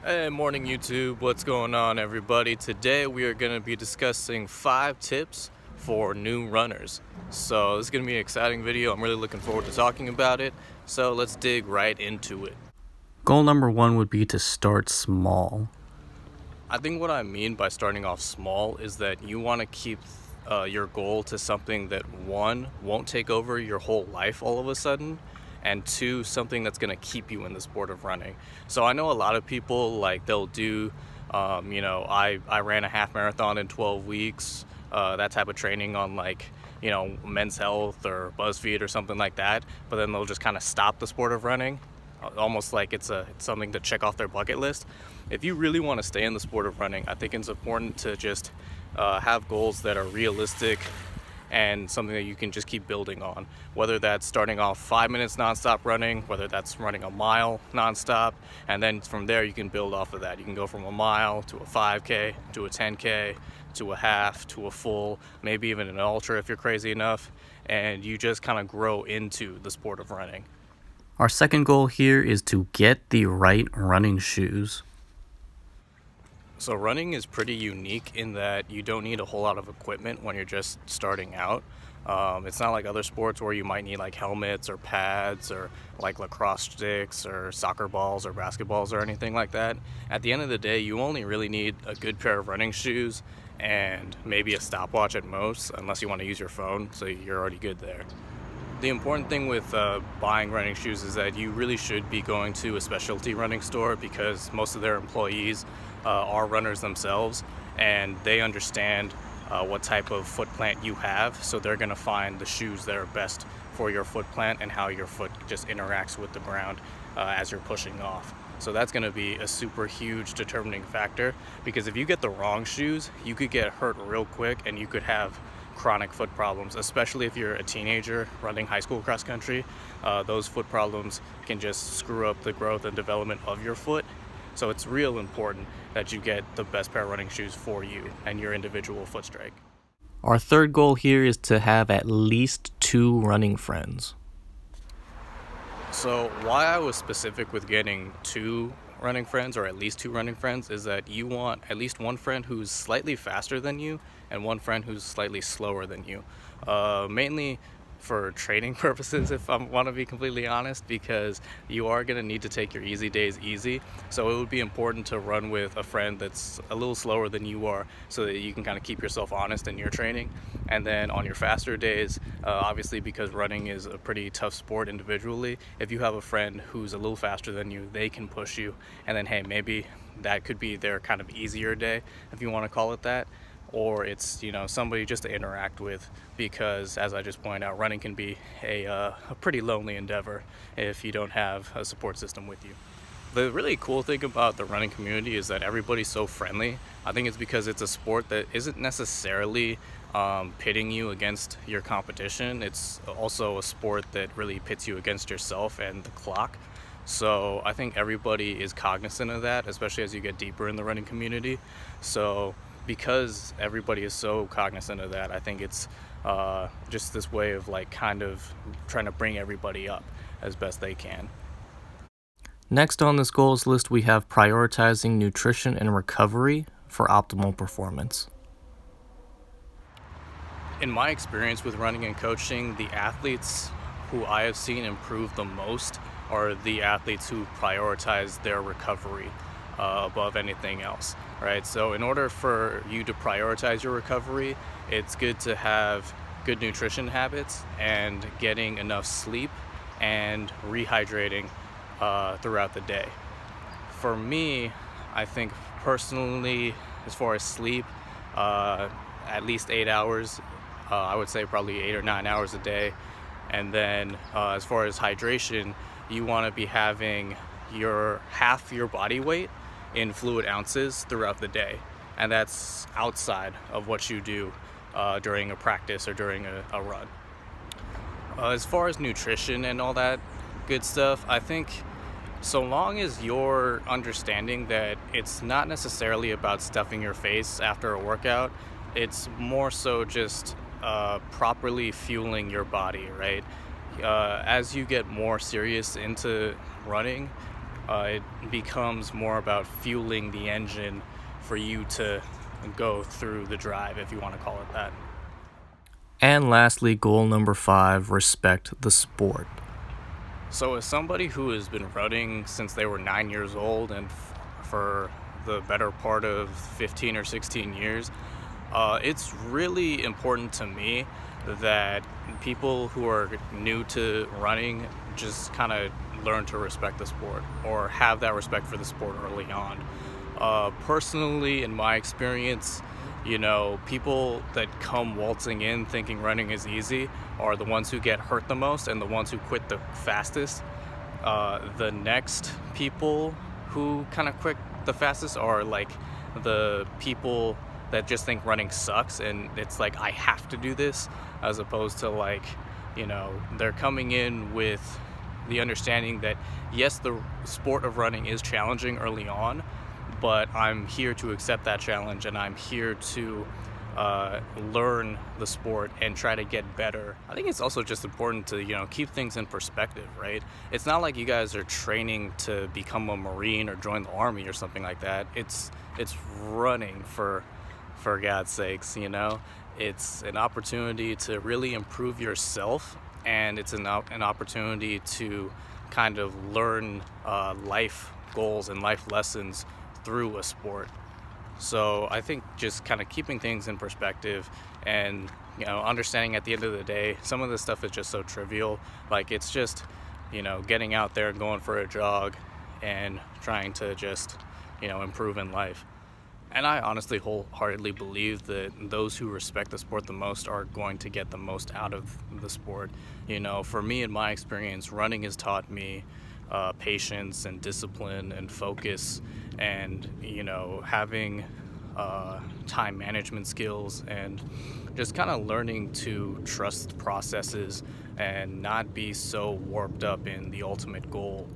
Hey, morning YouTube. What's going on, everybody? Today we are going to be discussing 5 tips for new runners. So this is going to be an exciting video. I'm really looking forward to talking about it. So let's dig right into it. Goal number 1 would be to start small. I think what I mean by starting off small is that you want to keep your goal to something that, one, won't take over your whole life all of a sudden, and two, something that's going to keep you in the sport of running. So I know a lot of people, like, they'll do, I ran a half marathon in 12 weeks, that type of training on, like, Men's Health or BuzzFeed or something like that, but then they'll just kind of stop the sport of running, almost like it's something to check off their bucket list. If you really want to stay in the sport of running, I think it's important to just have goals that are realistic and something that you can just keep building on. Whether that's starting off 5 minutes nonstop running, whether that's running a mile nonstop, and then from there you can build off of that. You can go from a mile to a 5K, to a 10K, to a half, to a full, maybe even an ultra if you're crazy enough, and you just kind of grow into the sport of running. Our second goal here is to get the right running shoes. So running is pretty unique in that you don't need a whole lot of equipment when you're just starting out. It's not like other sports where you might need like helmets or pads or like lacrosse sticks or soccer balls or basketballs or anything like that. At the end of the day, you only really need a good pair of running shoes and maybe a stopwatch at most, unless you want to use your phone, so you're already good there. The important thing with buying running shoes is that you really should be going to a specialty running store, because most of their employees are runners themselves, and they understand what type of foot plant you have, so they're going to find the shoes that are best for your foot plant and how your foot just interacts with the ground as you're pushing off. So that's going to be a super huge determining factor, because if you get the wrong shoes, you could get hurt real quick and you could have chronic foot problems, especially if you're a teenager running high school cross country. Those foot problems can just screw up the growth and development of your foot. So it's real important that you get the best pair of running shoes for you and your individual foot strike. Our third goal here is to have at least 2 running friends. So why I was specific with getting 2 running friends, or at least 2 running friends, is that you want at least one friend who's slightly faster than you and one friend who's slightly slower than you. Mainly for training purposes, if I want to be completely honest, because you are going to need to take your easy days easy. So it would be important to run with a friend that's a little slower than you are, so that you can kind of keep yourself honest in your training. And then on your faster days, obviously, because running is a pretty tough sport individually, if you have a friend who's a little faster than you, they can push you. And then, hey, maybe that could be their kind of easier day, if you want to call it that. Or it's, somebody just to interact with, because as I just pointed out, running can be a pretty lonely endeavor if you don't have a support system with you. The really cool thing about the running community is that everybody's so friendly. I think it's because it's a sport that isn't necessarily pitting you against your competition. It's also a sport that really pits you against yourself and the clock. So I think everybody is cognizant of that, especially as you get deeper in the running community. So because everybody is so cognizant of that, I think it's just this way of like kind of trying to bring everybody up as best they can. Next on this goals list, we have prioritizing nutrition and recovery for optimal performance. In my experience with running and coaching, the athletes who I have seen improve the most are the athletes who prioritize their recovery above anything else, right? So in order for you to prioritize your recovery, it's good to have good nutrition habits and getting enough sleep and rehydrating throughout the day. For me, I think personally, as far as sleep, at least 8 hours. I would say probably 8 or 9 hours a day. And then as far as hydration, you want to be having half your body weight in fluid ounces throughout the day, and that's outside of what you do during a practice or during a run. As far as nutrition and all that good stuff, I think so long as you're understanding that it's not necessarily about stuffing your face after a workout, it's more so just properly fueling your body, right? As you get more serious into running, It becomes more about fueling the engine for you to go through the drive, if you want to call it that. And lastly, goal number 5, respect the sport. So, as somebody who has been running since they were 9 years old and for the better part of 15 or 16 years, it's really important to me that people who are new to running just kind of learn to respect the sport or have that respect for the sport early on. Personally, in my experience, people that come waltzing in thinking running is easy are the ones who get hurt the most and the ones who quit the fastest. The next people who kind of quit the fastest are like the people that just think running sucks and it's like, I have to do this, as opposed to like, they're coming in with the understanding that yes, the sport of running is challenging early on, but I'm here to accept that challenge and I'm here to learn the sport and try to get better. I think it's also just important to, keep things in perspective, right? It's not like you guys are training to become a Marine or join the Army or something like that. It's running for God's sakes, It's an opportunity to really improve yourself, and it's an opportunity to kind of learn life goals and life lessons through a sport. So I think just kind of keeping things in perspective and, understanding at the end of the day, some of this stuff is just so trivial. Like it's just, getting out there and going for a jog and trying to just, improve in life. And I honestly wholeheartedly believe that those who respect the sport the most are going to get the most out of the sport. For me, in my experience, running has taught me patience and discipline and focus and, having time management skills and just kind of learning to trust processes and not be so warped up in the ultimate goal.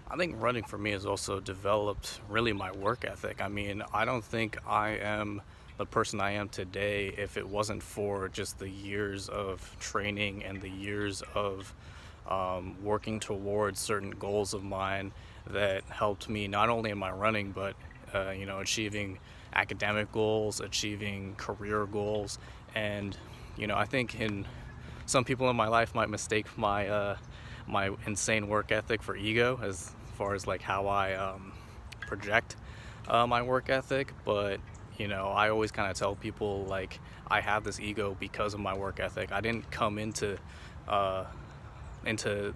I think running for me has also developed really my work ethic. I mean, I don't think I am the person I am today if it wasn't for just the years of training and the years of working towards certain goals of mine that helped me not only in my running, but achieving academic goals, achieving career goals, and I think in some people in my life might mistake my insane work ethic for ego as far as like how I project my work ethic. But I always kind of tell people like I have this ego because of my work ethic. I didn't come into the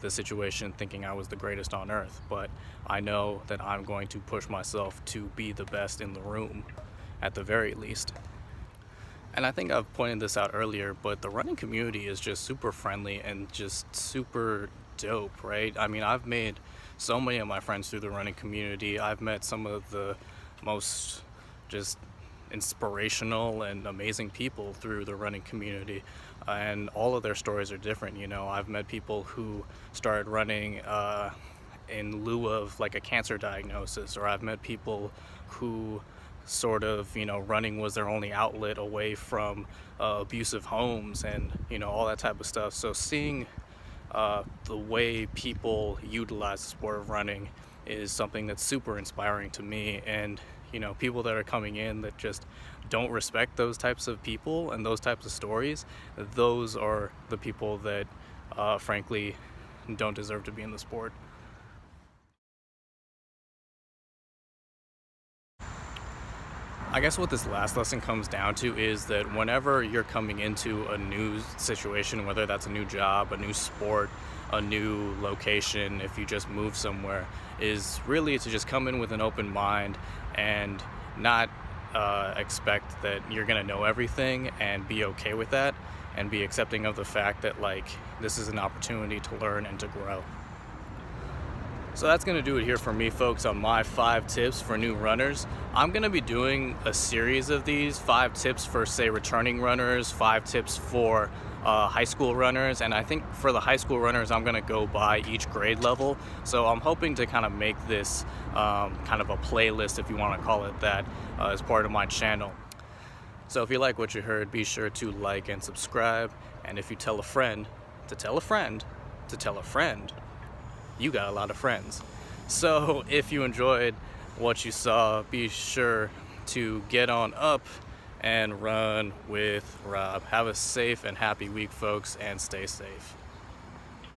situation thinking I was the greatest on earth, but I know that I'm going to push myself to be the best in the room at the very least. And I think I've pointed this out earlier, but the running community is just super friendly and just super dope, right? I mean, I've made so many of my friends through the running community. I've met some of the most just inspirational and amazing people through the running community, and all of their stories are different. I've met people who started running in lieu of like a cancer diagnosis, or I've met people who sort of running was their only outlet away from abusive homes and all that type of stuff. So seeing the way people utilize the sport of running is something that's super inspiring to me. And people that are coming in that just don't respect those types of people and those types of stories, those are the people that frankly don't deserve to be in the sport. I guess what this last lesson comes down to is that whenever you're coming into a new situation, whether that's a new job, a new sport, a new location, if you just move somewhere, is really to just come in with an open mind and not expect that you're going to know everything, and be okay with that and be accepting of the fact that like this is an opportunity to learn and to grow. So that's going to do it here for me, folks, on my 5 tips for new runners. I'm going to be doing a series of these 5 tips for, say, returning runners, 5 tips for high school runners, and I think for the high school runners, I'm going to go by each grade level. So I'm hoping to kind of make this kind of a playlist, if you want to call it that, as part of my channel. So if you like what you heard, be sure to like and subscribe, and if you tell a friend to tell a friend to tell a friend, you got a lot of friends. So if you enjoyed what you saw, be sure to get on up and run with Rob. Have a safe and happy week, folks, and stay safe.